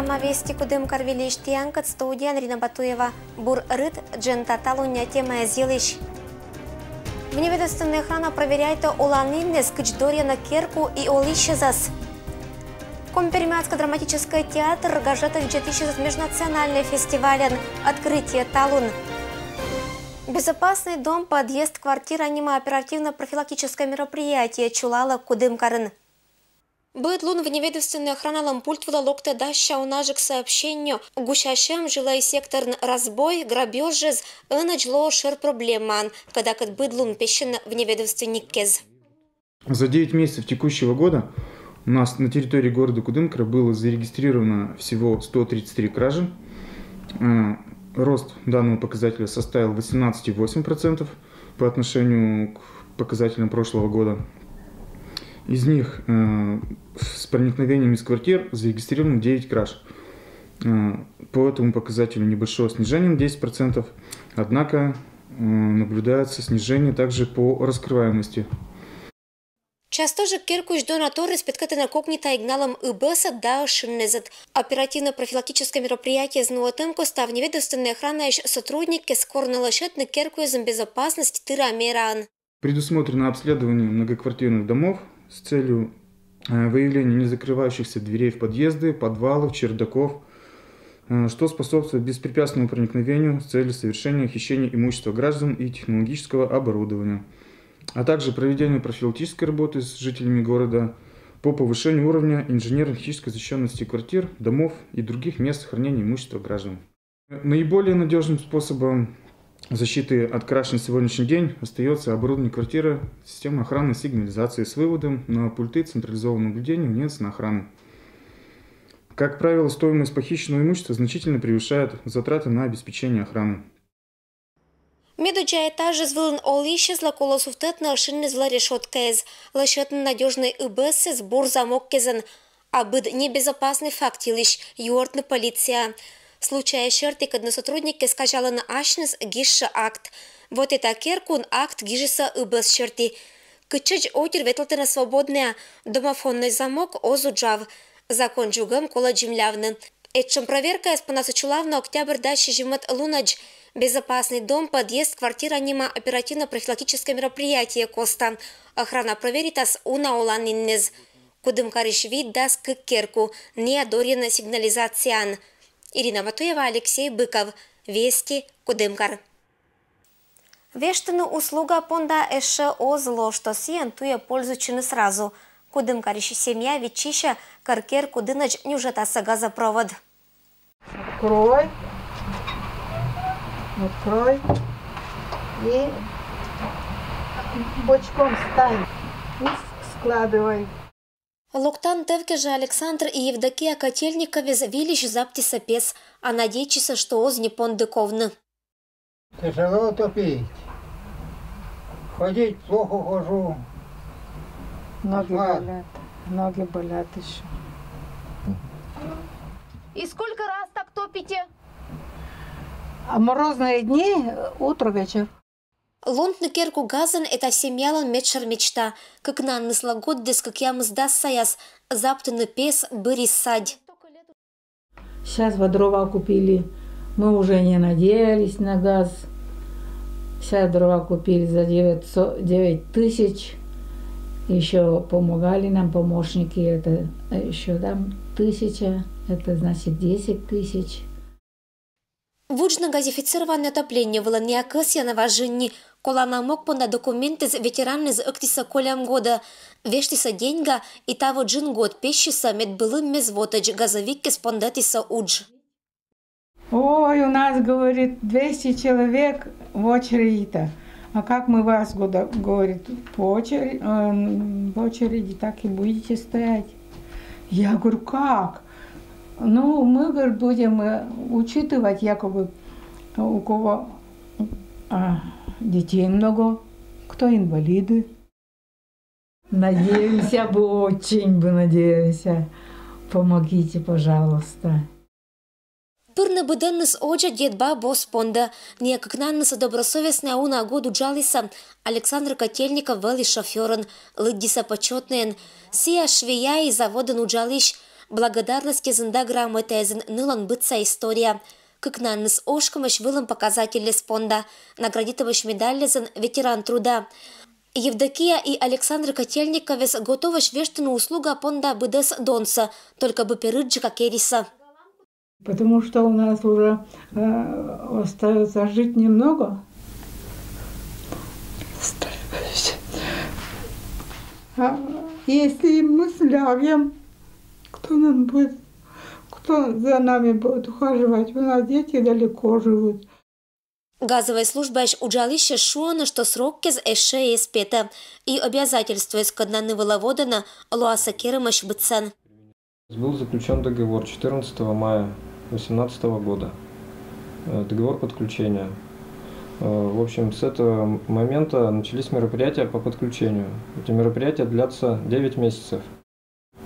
программа «Вести кудым карвилиш тиянкат» студия Анрина Батуева. Бур рыд джента талуня тема зелищ. Вневедомственная охрана проверяет уланинес кычдорья на керку и олищезас. Компермятско драматический театр гажетов 2000 межнациональный фестиваль. Открытие талун. Безопасный дом, подъезд, квартира, анима оперативно-профилактическое мероприятие Чулала Кудымкарын. Быдлун вневедомственная охрана лампультвала локта даща унажик сообщению. Гущащем жилой сектор разбой, грабеж, энаджло шер проблеман, когда кад быдлун пещен вневедомственник кез. За 9 месяцев текущего года у нас на территории города Кудымкара было зарегистрировано всего 133 кражи. Рост данного показателя составил 18,8% по отношению к показателям прошлого года. Из них с проникновением из квартир зарегистрировано 9 краж. По этому показателю небольшое снижение на 10%, однако наблюдается снижение также по раскрываемости. Часто же керкуш донаторы спеткатена когнита игналом ИБСа да шиннезет. Оперативно-профилактическое мероприятие знуотемко став неведомственная охрана сотрудники скорнолошетны керкуезом безопасности тырамеран. Предусмотрено обследование многоквартирных домов с целью выявления незакрывающихся дверей в подъезды, подвалов, чердаков, что способствует беспрепятственному проникновению с целью совершения хищения имущества граждан и технологического оборудования, а также проведение профилактической работы с жителями города по повышению уровня инженерно-технической защищенности квартир, домов и других мест хранения имущества граждан. Наиболее надежным способом защиты от краж на сегодняшний день остается оборудование квартиры системой охранной сигнализации с выводом на пульты централизованного наблюдения внесена охраны. Как правило, стоимость похищенного имущества значительно превышает затраты на обеспечение охраны. Медуча этажа звылын олищез ла колосуфтетна шиннез ла решоткез, лашетн надежный ИБС сбор замок кезен, а быд небезопасный фактилищ, юортна полиция. Случая шертик одно сотрудники сказала на ашнес гиша акт. Вот это керкун акт гижиса ИБС шерти. Кычач отер ветлтена свободная, домофонный замок озуджав. Закон джугам кола джимлявны. Этчем проверка эспанасачулавна октябрь дальше жимат лунадж. Безопасный дом, подъезд, квартира, анима оперативно-профилактическое мероприятие Коста. Охрана проверитас уна уланиннез. Кудымкариш вид дас к керку, не одорена сигнализациан. Ирина Батуева, Алексей Быков. Вести Кудымкар. Вештыну услуга понда эше озло, что сиен туя пользучины сразу. Кудымкариш семья Вичища, каркер Кудыныч нюжетаса газопровод. Открой. Открой. И бочком стань. И складывай. Локтан тевке же Александр и Евдокия Котельникове завилищ заптиса пес, а надеючися, что оз не пондыковны. Тяжело топить. Ходить плохо хожу. Ноги болят еще. И сколько раз так топите? А морозные дни утро, вечер. Лонтны керку газан это семьялан мечер мечта, как на ныслагоддес, как я мздас саяс, заптыны пес бырис садь. Сейчас дрова купили. Мы уже не надеялись на газ. Сейчас дрова купили за 9 тысяч. Еще помогали нам помощники. Это еще там 1000. Это значит 10 тысяч. Вуджно газифицированное отопление было неокысья на важенни, кола намок понда документы с ветераны с актиса колям года. Вештиса деньга и того джин год пещиса медбылым мезвотач газовик спондатиса удж. Ой, у нас, говорит, 200 человек в очереди-то. А как мы вас, говорит, по очереди так и будете стоять? Я говорю, как? Ну, мы, говорит, будем учитывать, якобы, у кого детей много, кто инвалиды. Надеемся, очень надеемся. Помогите, пожалуйста. Пырны быденныс оджа дедба боспонда, неякыкнаннысы добросовестная уна году джалиса, Александр Котельников вели шоферен, лыддиса почетнен, сия швея и заводен уджалищ, благодарности зында грамотезен нылан бытса история. Кыкнанныс ошкамыш вылым показатель спонда, наградитовыш медалезен ветеран труда. Евдокия и Александр Котельниковес готовыш вештыну услуга понда быдес донса, только бы перыджика кериса. Потому что у нас уже остается жить немного. А если мы слягем, кто за нами будет ухаживать? У нас дети далеко живут. Газовая служба аж уджалище шуана, что срок кез эше испета, и обязательство из коднаны выловодана Луаса Керемаш быцен. Был заключен договор 14 мая 2018 года. Договор подключения. В общем, с этого момента начались мероприятия по подключению. Эти мероприятия длятся 9 месяцев.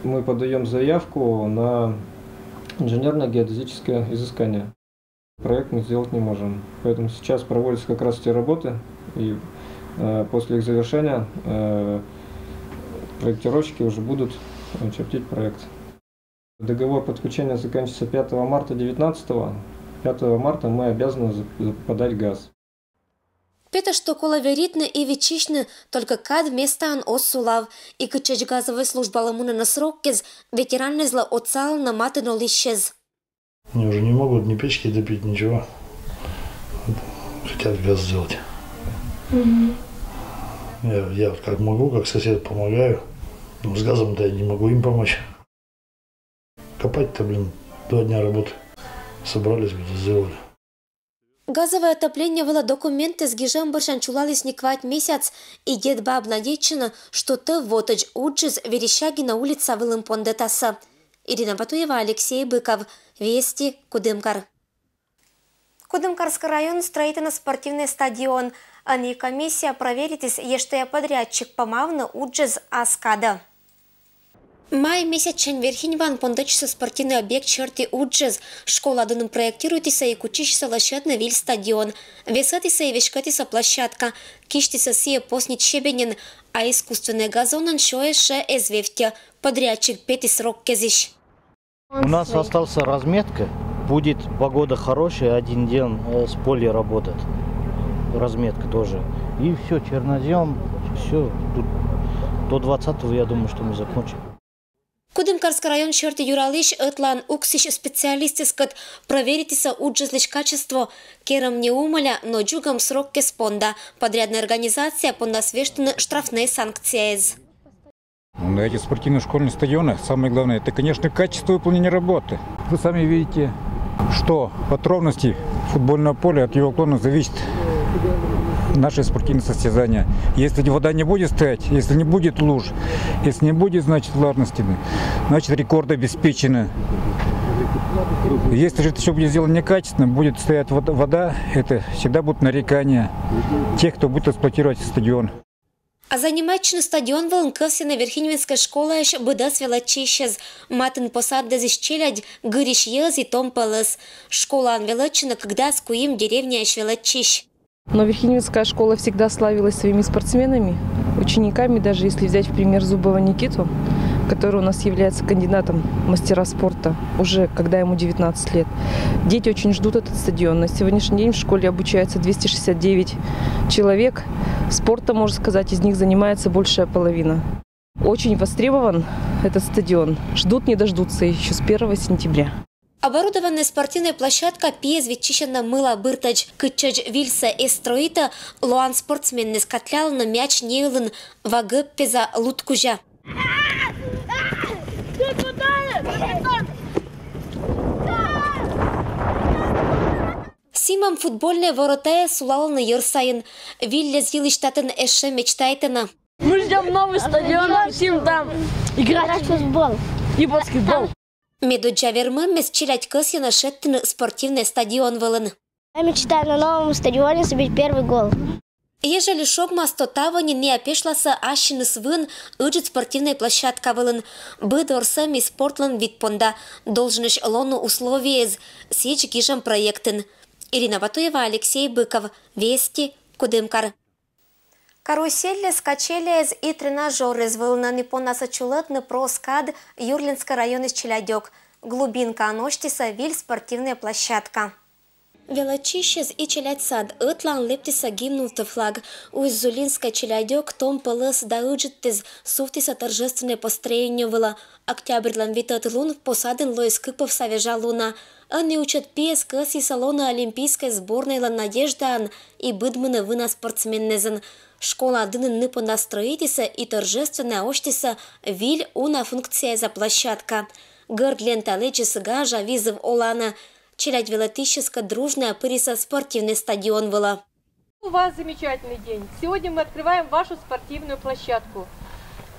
Мы подаем заявку на инженерно-геодезическое изыскание. Проект мы сделать не можем. Поэтому сейчас проводятся как раз эти работы, и после их завершения проектировщики уже будут чертить проект. Договор подключения заканчивается 5 марта 2019. 5 марта мы обязаны подать газ. Пета что коловеритны и вечичны, только кад вместо ан осулав, и кычач газовой служба ламуна на срок кез, ветераны зла оцал на матыно лищез. Они уже не могут ни печки допить, ничего. Хотят газ сделать. Я как могу, как сосед помогаю. Но с газом-то я не могу им помочь. Копать-то, 2 дня работы. Собрались, сделали. Газовое отопление было документы с гижем баршанчулались не квать месяц, и дед баб надеечена, что ты вотач уджиз верещаги на улице вылым пондетаса. Ирина Батуева, Алексей Быков. Вести, Кудымкар. Кудымкарский район строительно-спортивный стадион. Они комиссия проверитесь, еште подрядчик помавна уджиз аскада. Май месячен верхиньван пондачится спортивный объект черти уджиз. Школа адыным проектируйтися и кучишься лощадный виль стадион. Весатися и вешкатися площадка. Киштися сие поснить щебенин, а искусственный газон шоеше эзвевтя. Подрядчик 5 срок кезищ. У нас осталась разметка. Будет погода хорошая, 1 день с поля работает. Разметка тоже. И все, чернозем, все. Тут до 20-го, я думаю, что мы закончим. Кудымкарский район черти юралиш ытлан уксиш специалистискат проверитися уджизлиш качество. Керам не умаля, но джугам срок кеспонда. Подрядная организация понда свештаны штрафные санкции. На эти спортивные школьные стадионы самое главное, это, конечно, качество выполнения работы. Вы сами видите, что от ровности футбольного поля, от его уклона зависит наши спортивные состязания. Если вода не будет стоять, если не будет луж, если не будет, значит, влажности, значит, рекорд обеспечен. Если же это все будет сделано некачественно, будет стоять вода, это всегда будут нарекания тех, кто будет эксплуатировать стадион. А занимательный стадион волнкался на Верхиневинской школе аж быдас величищез. Матин посад дезищелядь гырищ ез и том пылыс. Школа анвеличина, когда скуим деревня аж величищ. Но Верхиневская школа всегда славилась своими спортсменами, учениками, даже если взять в пример Зубова Никиту, который у нас является кандидатом в мастера спорта, уже когда ему 19 лет. Дети очень ждут этот стадион. На сегодняшний день в школе обучается 269 человек. Спортом, можно сказать, из них занимается большая половина. Очень востребован этот стадион. Ждут, не дождутся еще с 1 сентября. Оборудованная спортивная площадка пьез ветчищена мыла быртач кычач вильса и строита луан спортсменны скатлял на мяч нейлын вагы пеза луткужа. Симам футбольные ворота сулала на Йорсайн. Вилля з'ели штатен эше мечтайтена. Мы ждем новый стадион, хотим там играть в футбол и баскетбол. Медуджа вермы месчилять къси на шеттен спортивный стадион вылын. Я мечтаю на новом стадионе забить первый гол. Ежели шогма стотавани не опешласа ашины свын, ыджит спортивная площадка вылын. Быдор сами спортлан витпонда. Должныш лону условия сечь гижам проектен. Ирина Батуева, Алексей Быков. Вести, Кудымкар. Карусель, скачели и тренажеры звылнаны по насочулетны проскад Юрлинский район из Челядек. Глубинка Аноштиса, виль спортивная площадка. Велочищез и Челядсад, Ытлан лептиса гимнул-то флаг. Уж Зулинская Челядек, том пылыс да ыджиттез, суфтиса торжественное построение было. Октябрь ламвитат лун, посаден лоис кыпов савежа луна. Они учат пес кэси салона олимпийской сборной ла надеждан и быдмына вына спортсменнезен. Школа адынын ныпа настроитиса и торжественная оштиса виль уна функция за площадка. Гырд лента лечис гажа визов олана. Челядь велотищеска дружная пыриса спортивный стадион была. У вас замечательный день. Сегодня мы открываем вашу спортивную площадку.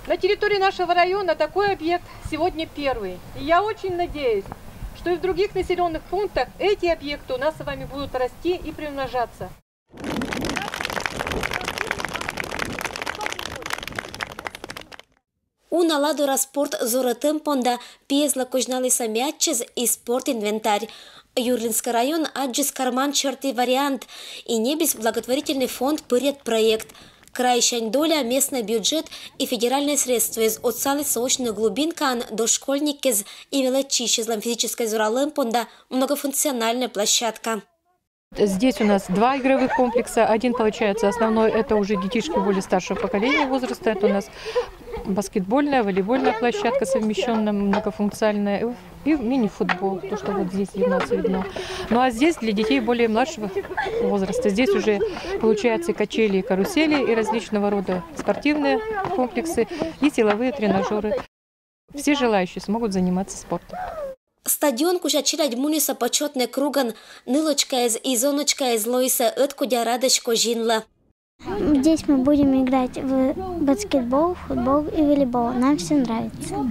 На территории нашего района такой объект сегодня первый. И я очень надеюсь, что и в других населенных пунктах эти объекты у нас с вами будут расти и приумножаться. Una ladura sport зоротым понда пьезла кожналиса мячез и спорт-инвентарь. Юрлинский район аджис карман черты вариант и небес благотворительный фонд пырет проект. Краищань доля, местный бюджет и федеральные средства из отсалы сочных глубинкан до школьникез и велочищезлом физической зоралым понда многофункциональная площадка. Здесь у нас 2 игровых комплекса. Один, получается, основной, это уже детишки более старшего поколения возраста. Это у нас баскетбольная, волейбольная площадка совмещенная, многофункциональная, и мини-футбол, то, что вот здесь видно. Ну а здесь для детей более младшего возраста. Здесь уже получается качели, карусели и различного рода спортивные комплексы и силовые тренажеры. Все желающие смогут заниматься спортом. Стадион куша Челядь муниса почетный круган, нылочка и зоночка из лоиса эткудя радочко жинла. Здесь мы будем играть в баскетбол, футбол и волейбол. Нам все нравится.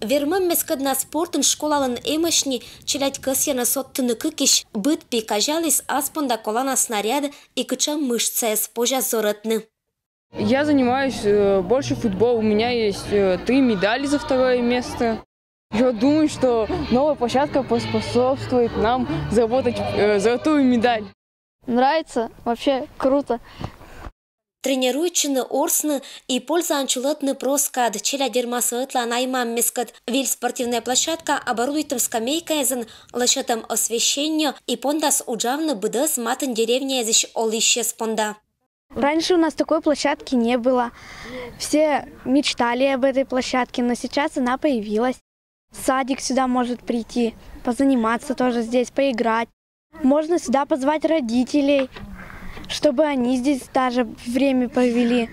Вермем мескадна спортын школалын эмошни Челядь кысьяна соттыны кыкиш, быт пи кажалис аспонда колана снаряд и кыча мышца с пожа зоротны. Я занимаюсь больше футболом. У меня есть 3 медали за 2 место. Я думаю, что новая площадка поспособствует нам заработать золотую медаль. Нравится? Вообще круто. Тренируючины орсны и польза анчулетны проскад. Челядермасы этла наймам мескад. Виль спортивная площадка оборудуйтым скамейкаезен, лошатым освещению и пондас уджавны быдас матын деревня языч олище спонда. Раньше у нас такой площадки не было. Все мечтали об этой площадке, но сейчас она появилась. Садик сюда может прийти, позаниматься тоже здесь, поиграть. Можно сюда позвать родителей, чтобы они здесь даже время провели.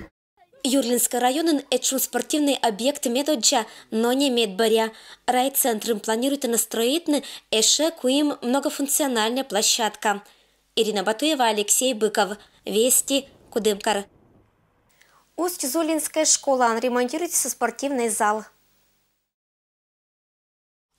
Юрлинский район – это спортивный объект медоджа, но не медбаря. Райцентром планирует настроить эше куим многофункциональная площадка. Ирина Батуева, Алексей Быков. Вести, Кудымкар. Усть-Зулинская школа ремонтируется спортивный зал.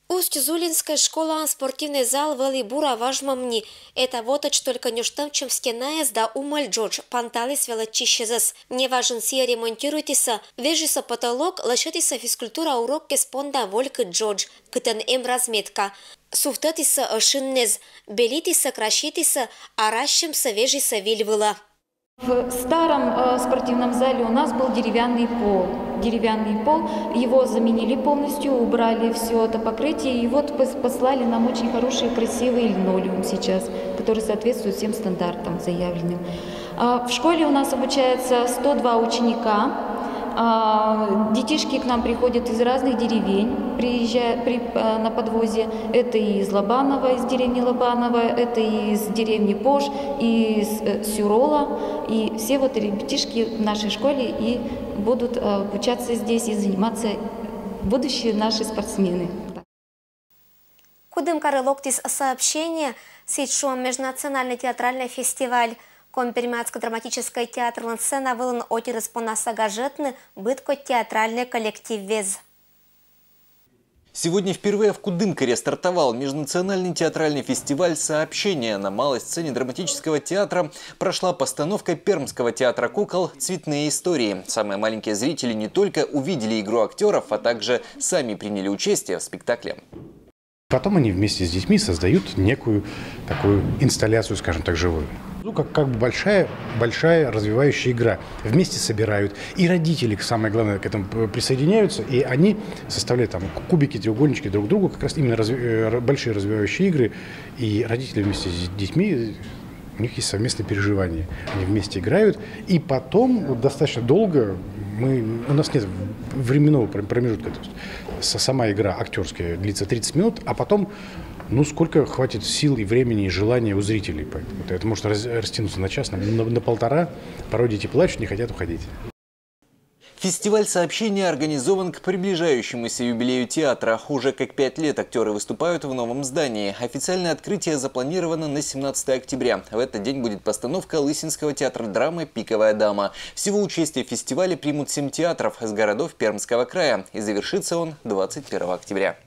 Усть-Зулинская школа, спортивный зал волейбура важмамни. Это вот только нюштам, чем стена да умаль Джордж, панталис велочищезас. Не важен сия ремонтируйтеся, вежися потолок, лошадися физкультура урок кеспонда волька Джордж, кытен разметка. Суфтатися шиннез, белитися, кращитися, аращимся, вежися вильвыла. В старом спортивном зале у нас был деревянный пол. Его заменили полностью, убрали все это покрытие и вот послали нам очень хороший, красивый линолеум сейчас, который соответствует всем стандартам заявленным. В школе у нас обучается 102 ученика. Детишки к нам приходят из разных деревень, приезжают на подвозе. Это и из Лобанова, из деревни Лобанова, это и из деревни Пош, и из Сюрола. И все вот ребятишки в нашей школе и будут обучаться здесь и заниматься будущие наши спортсмены. Кудымкары локтис сообщение, сейчас межнациональный театральный фестиваль. Компермятско-драматический театр сцена вылын отерыс понаса гажетны, бытко театральный коллектив вез. Сегодня впервые в Кудымкаре стартовал межнациональный театральный фестиваль «Сообщение». На малой сцене драматического театра прошла постановка Пермского театра кукол «Цветные истории». Самые маленькие зрители не только увидели игру актеров, а также сами приняли участие в спектакле. Потом они вместе с детьми создают некую такую инсталляцию, скажем так, живую. Ну, как бы большая развивающая игра. Вместе собирают. И родители, самое главное, к этому присоединяются. И они составляют там кубики, треугольнички друг другу. Как раз именно большие развивающие игры. И родители вместе с детьми, у них есть совместные переживания. Они вместе играют. И потом достаточно долго у нас нет временного промежутка. То есть сама игра актерская длится 30 минут, а потом сколько хватит сил и времени, и желания у зрителей. Это может растянуться на час, на полтора. Порой дети плачут, не хотят уходить. Фестиваль сообщения организован к приближающемуся юбилею театра. Уже как 5 лет актеры выступают в новом здании. Официальное открытие запланировано на 17 октября. В этот день будет постановка Лысинского театра драмы «Пиковая дама». Всего участие в фестивале примут 7 театров с городов Пермского края. И завершится он 21 октября.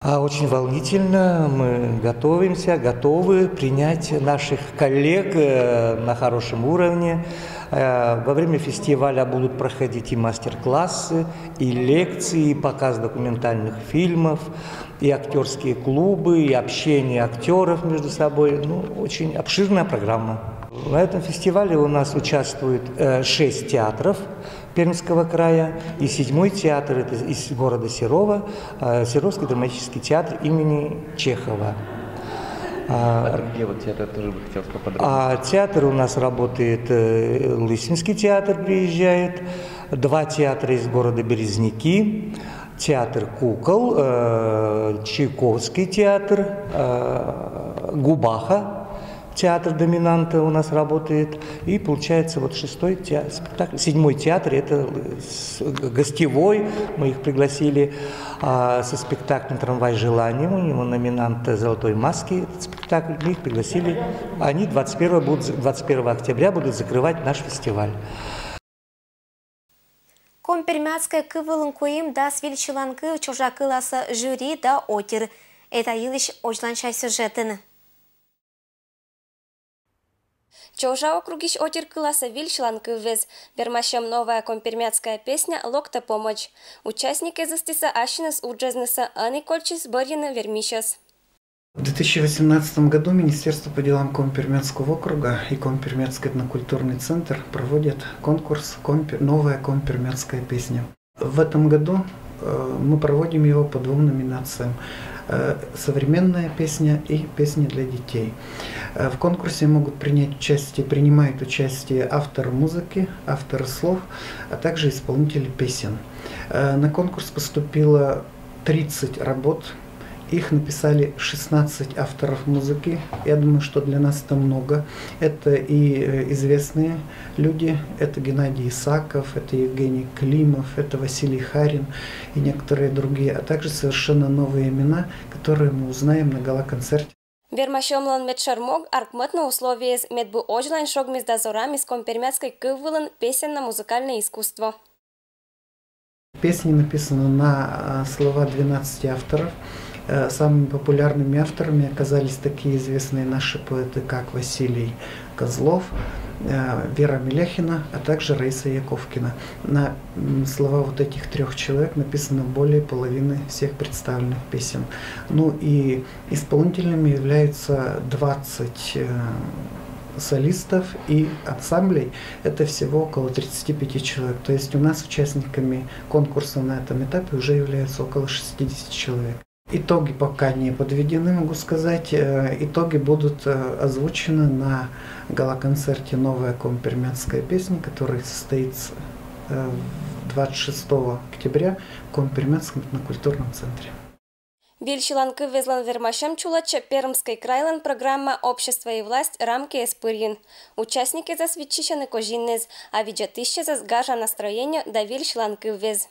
Очень волнительно, мы готовы принять наших коллег на хорошем уровне. Во время фестиваля будут проходить и мастер-классы, и лекции, и показ документальных фильмов, и актерские клубы, и общение актеров между собой. Очень обширная программа. На этом фестивале у нас участвует 6 театров Пермского края и 7-й театр это из города Серова, Серовский драматический театр имени Чехова. Где вот театр, тоже бы хотелось поподробнее. Театр у нас работает, Лысинский театр приезжает, 2 театра из города Березники, театр кукол, Чайковский театр, Губаха. Театр «Доминанта» у нас работает. И получается 6-й театр, спектакль. 7-й театр, это гостевой. Мы их пригласили со спектаклем «Трамвай желания». У него номинант «Золотой маски». Этот спектакль. Мы их пригласили. Они 21 октября будут закрывать наш фестиваль. Компермятская кывылынкуим да свильчиланкы чужа кыласа жюри да отир. Это илыш очланчай сюжетін. Чожа округищ отир кыласа вильшланкы вез. Бермашем новая компермятская песня «Локта помощь». Участники застиса ашинас уджезнеса Ани Кольчис Борьина Вермищас. В 2018 году Министерство по делам Компермятского округа и Компермятский этнокультурный центр проводят конкурс «Новая компермятская песня». В этом году мы проводим его по 2 номинациям. Современная песня и песни для детей. В конкурсе принимают участие автор музыки, авторы слов, а также исполнители песен. На конкурс поступило 30 работ. Их написали 16 авторов музыки. Я думаю, что для нас это много. Это и известные люди. Это Геннадий Исаков, это Евгений Климов, это Василий Харин и некоторые другие. А также совершенно новые имена, которые мы узнаем на гала-концерте. Вермашомлан медшармог аркматно условие медбу ожлайн шогмис дозорам из компермятской кывылын песенно-музыкальное искусство. Песни написаны на слова 12 авторов. Самыми популярными авторами оказались такие известные наши поэты, как Василий Козлов, Вера Мелехина, а также Раиса Яковкина. На слова этих 3 человек написано более половины всех представленных песен. И исполнителями являются 20 солистов и ансамблей. Это всего около 35 человек. То есть у нас участниками конкурса на этом этапе уже являются около 60 человек. Итоги пока не подведены, могу сказать. Итоги будут озвучены на гала-концерте «Новая компермятская песня», который состоится 26 октября в Компермятском этнокультурном центре. Вильчиланкы везлан вермашем чулача Пермской крайлан программа «Общество и власть. Рамки эспырьин». Участники засвечищаны кожиннез, а виджатыще зазгажа настроение да Вильчиланкы вез.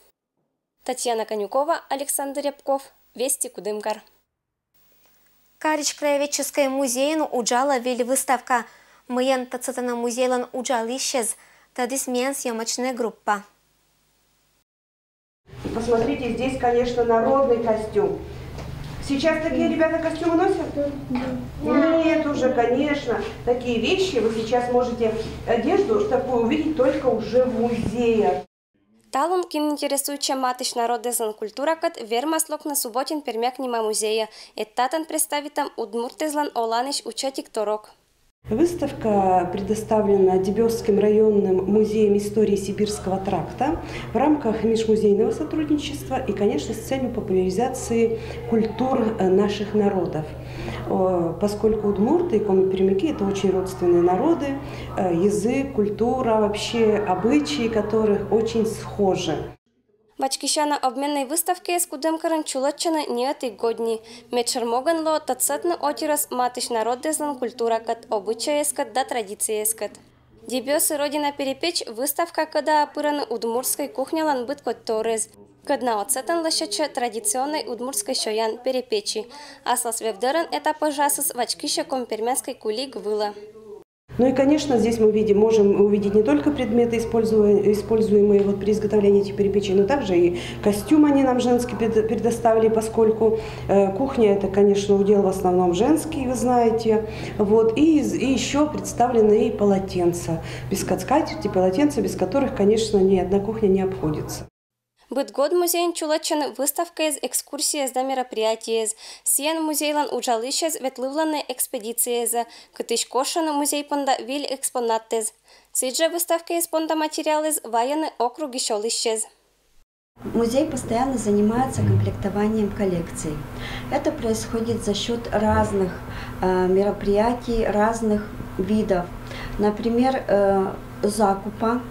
Татьяна Конюкова, Александр Рябков. Вести Кудымкар. Карич краеведческой музейну уджала вели выставка. Мыян тацатана музейлан уджал исчез. Тады смен съемочная группа. Посмотрите, здесь, конечно, народный костюм. Сейчас такие ребята костюмы носят? Нет уже, конечно. Такие вещи вы сейчас можете одежду такую увидеть только уже в музеях. Талун кин интересуюча матыш народезан культуракат вермаслок на субботин пермяк нима музея. Эттатан представитам удмуртезлан оланиш учетик торок. Выставка предоставлена Дебесским районным музеем истории Сибирского тракта в рамках межмузейного сотрудничества и, конечно, с целью популяризации культур наших народов. Поскольку удмурты и коми-пермяки – это очень родственные народы, язык, культура, вообще обычаи которых очень схожи. Бачкищана обменной выставки с кудемкарен чулачана нет и годни. Мечер моганло тацатны отирас матыш народезлан культура кат обычаескат да традициескат. Дебёсы родина перепечь выставка когда опыраны удмуртской кухнялан быт кот торез. Кадна оцетан лощача традиционной удмуртской шоян перепечи. Аслас вевдерен это пожасыс вачкища компермянской кули гвыла. Ну и, конечно, здесь мы можем увидеть не только предметы, используемые при изготовлении этих перепечей, но также и костюм они нам женские предоставили, поскольку кухня – это, конечно, удел в основном женский, вы знаете. Вот. И еще представлены и полотенца, скатерти, полотенца, без которых, конечно, ни одна кухня не обходится. Быт год музей чулачан выставка из экскурсии да мероприятия из сиен музейлан ужалыш из ветлывланной экспедиции из кытыш кошана музей понда виль экспонат из сиджа выставка из понда материал из военный округ еще лыщез. Музей постоянно занимается комплектованием коллекций. Это происходит за счет разных мероприятий, разных видов. Например, закупа.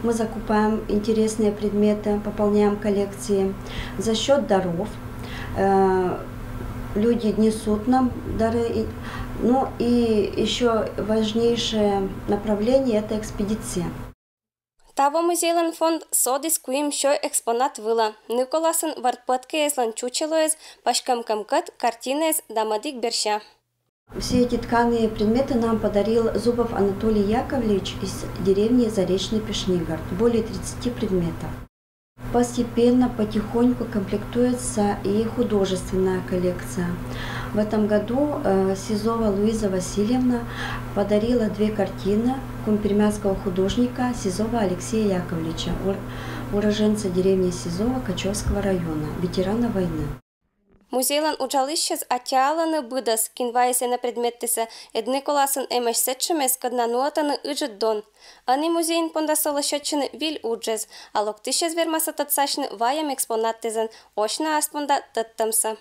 Мы закупаем интересные предметы, пополняем коллекции. За счет даров. Люди несут нам дары. Ну и еще важнейшее направление – это экспедиция. Таво музейлан фонд содис куим шой экспонат вила. Николасын вартпаткеезлан чучелоез, пашкамкамкат, картинез, дамадик берща. Все эти тканые предметы нам подарил Зубов Анатолий Яковлевич из деревни Заречный Пешнигард. Более 30 предметов. Постепенно, потихоньку комплектуется и художественная коллекция. В этом году Сизова Луиза Васильевна подарила 2 картины компермянского художника Сизова Алексея Яковлевича, уроженца деревни Сизова Качевского района, ветерана войны. Музейлан учалищез атяланы быдас, кинвайсе на предметтеса, Николасын эмеш сетчемес каднануатаны ыжыт дон. Аны музейн пондасола счетчыны виль уджез, а локтышез вермаса татсашны ваям экспонаттезен, очна аспонда таттамса.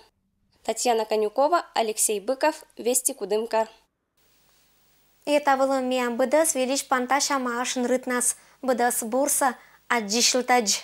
Татьяна Конюкова, Алексей Быков, Вести Кудымкар. Это было миям быдас велич панташа маашын рытнас, быдас бурса, аджишылтадж.